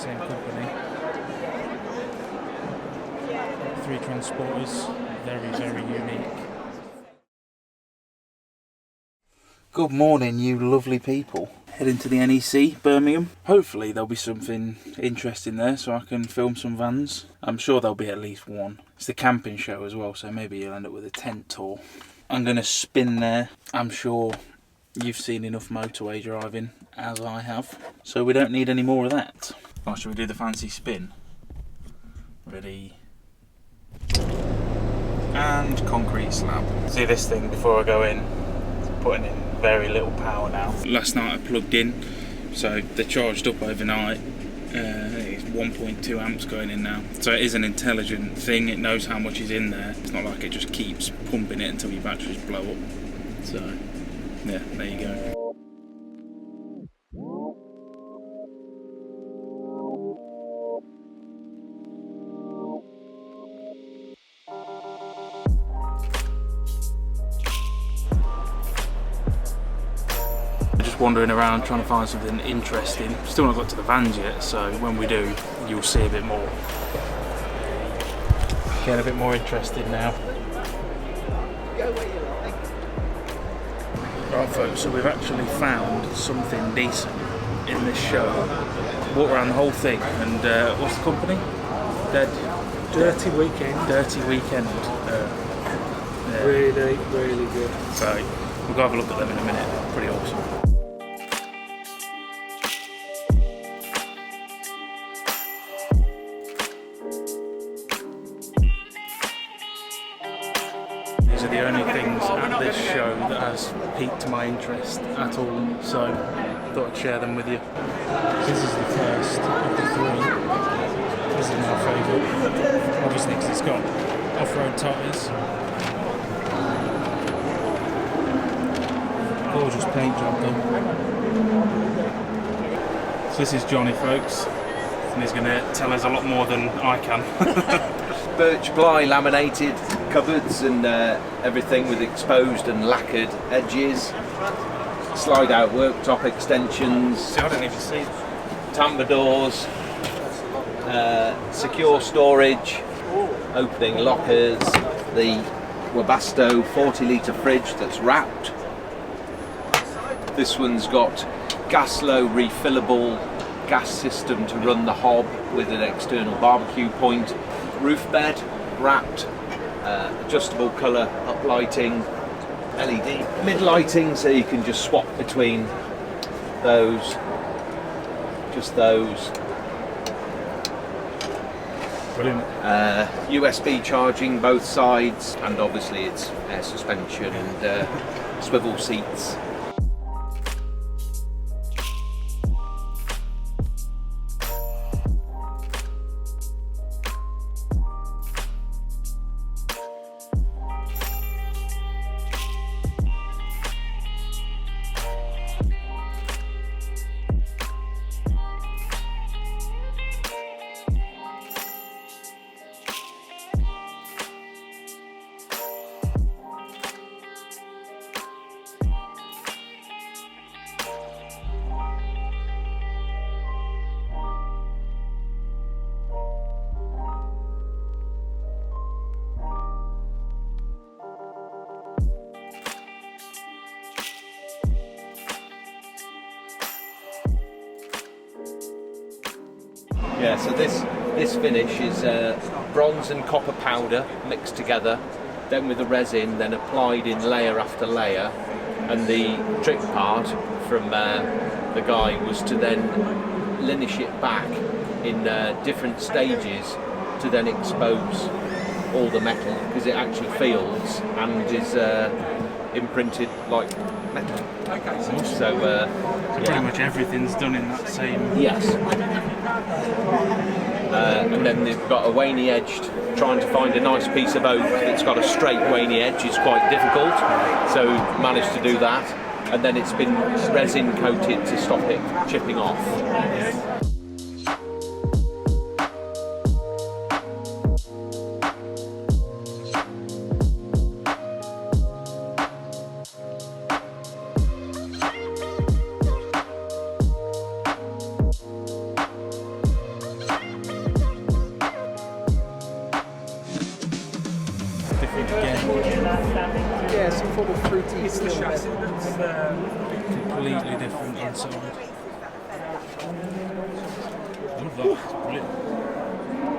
same company. 3 transporters, very, very unique. Good morning, you lovely people. Heading to the NEC, Birmingham. Hopefully there'll be something interesting there so I can film some vans. I'm sure there'll be at least one. It's the camping show as well, so maybe you'll end up with a tent tour. I'm going to spin there. I'm sure you've seen enough motorway driving, as I have. So we don't need any more of that. Oh, should we do the fancy spin? Ready? And concrete slab. See this thing before I go in? It's putting in very little power now. Last night I plugged in, so they're charged up overnight. It's 1.2 amps going in now. So it is an intelligent thing, it knows how much is in there. It's not like it just keeps pumping it until your batteries blow up. So, yeah, there you go. Wandering around trying to find something interesting. Still not got to the vans yet, so when we do, you'll see a bit more. Getting a bit more interested now. Right folks, so we've actually found something decent in this show. Walked around the whole thing, and what's the company? Dirty Weekend. Dirty Weekend. Yeah. Really, really good. So we'll go have a look at them in a minute. Pretty awesome. These are the only things at this show that has piqued my interest at all, so I thought I'd share them with you. This is the first of the 3. This is my favourite, obviously because it's got off-road tyres. Gorgeous paint job though. So this is Johnny folks, and he's going to tell us a lot more than I can. Birch ply laminated cupboards and everything with exposed and lacquered edges, slide out worktop extensions. See, I didn't even see Tambour doors, secure storage, opening lockers, the Webasto 40 litre fridge that's wrapped. This one's got gas-low refillable gas system to run the hob with an external barbecue point. Roof bed wrapped, adjustable colour uplighting, LED mid lighting, so you can just swap between those, just those. Brilliant. USB charging both sides, and obviously it's air suspension and swivel seats. Yeah, so this finish is bronze and copper powder mixed together, then with the resin, then applied in layer after layer. And the trick part from the guy was to then linish it back in different stages to then expose all the metal, because it actually feels and is imprinted like metal. Okay, so yeah. Pretty much everything's done in that same... Yes. And then they've got a waney edged, trying to find a nice piece of oak that's got a straight waney edge is quite difficult, so managed to do that, and then it's been resin coated to stop it chipping off. Yeah, some form of fruity still. Completely different inside. Love that. It's brilliant.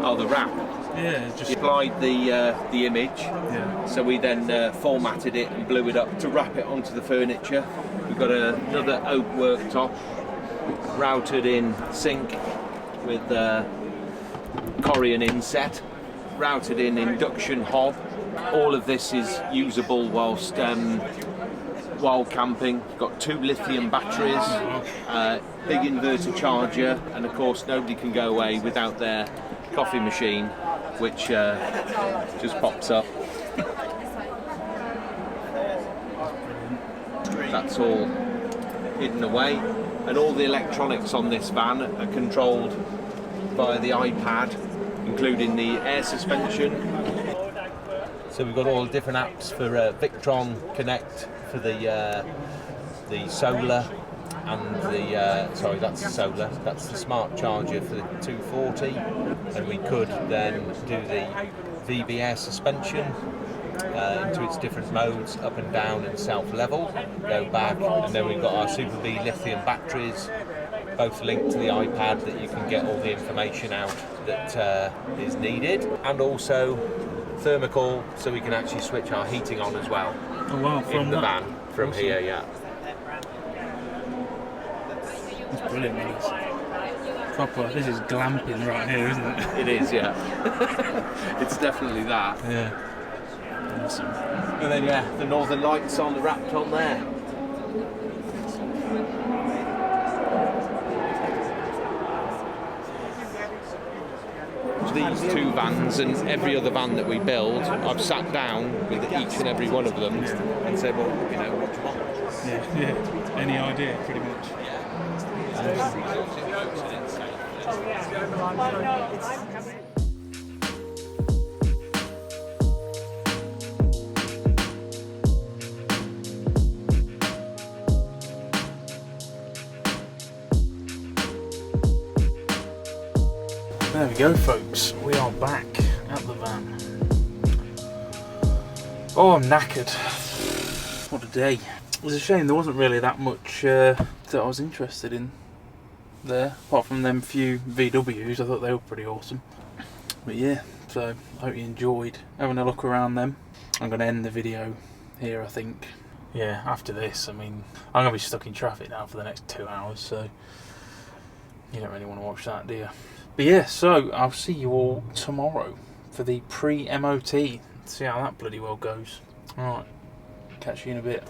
Oh, the wrap. Yeah, just We applied the image, yeah. so we then formatted it and blew it up to wrap it onto the furniture. We've got another oak worktop, routed in sink with Corian inset, routed in induction hob. All of this is usable whilst while camping. Got 2 lithium batteries, big inverter charger, and of course nobody can go away without their coffee machine, which just pops up. That's all hidden away, and all the electronics on this van are controlled by the iPad, including the air suspension. So we've got all the different apps for Victron Connect for the solar, and the sorry, that's the solar. That's the smart charger for the 240, and we could then do the VB air suspension into its different modes, up and down and self-level, go back, and then we've got our Super B lithium batteries, both linked to the iPad, that you can get all the information out that is needed, and also thermocol, so we can actually switch our heating on as well. Oh wow, from in the that? van from Awesome. here, yeah. That's brilliant, man. Proper, this is glamping right here, isn't it? It is, yeah. It's definitely that. Yeah. Awesome. And then yeah, the northern lights on wrapped on there. These 2 vans and every other van that we build, I've sat down with each and every one of them and said, well, you know, what do you want? Yeah, yeah. Any idea, pretty much. There we go, folks. We are back at the van. Oh, I'm knackered. What a day. It was a shame there wasn't really that much that I was interested in there, apart from them few VWs. I thought they were pretty awesome. But yeah, so I hope you enjoyed having a look around them. I'm going to end the video here, I think. Yeah, after this, I mean, I'm going to be stuck in traffic now for the next 2 hours, so you don't really want to watch that, do you? But yeah, so I'll see you all tomorrow for the pre-MOT. See how that bloody well goes. Alright, catch you in a bit.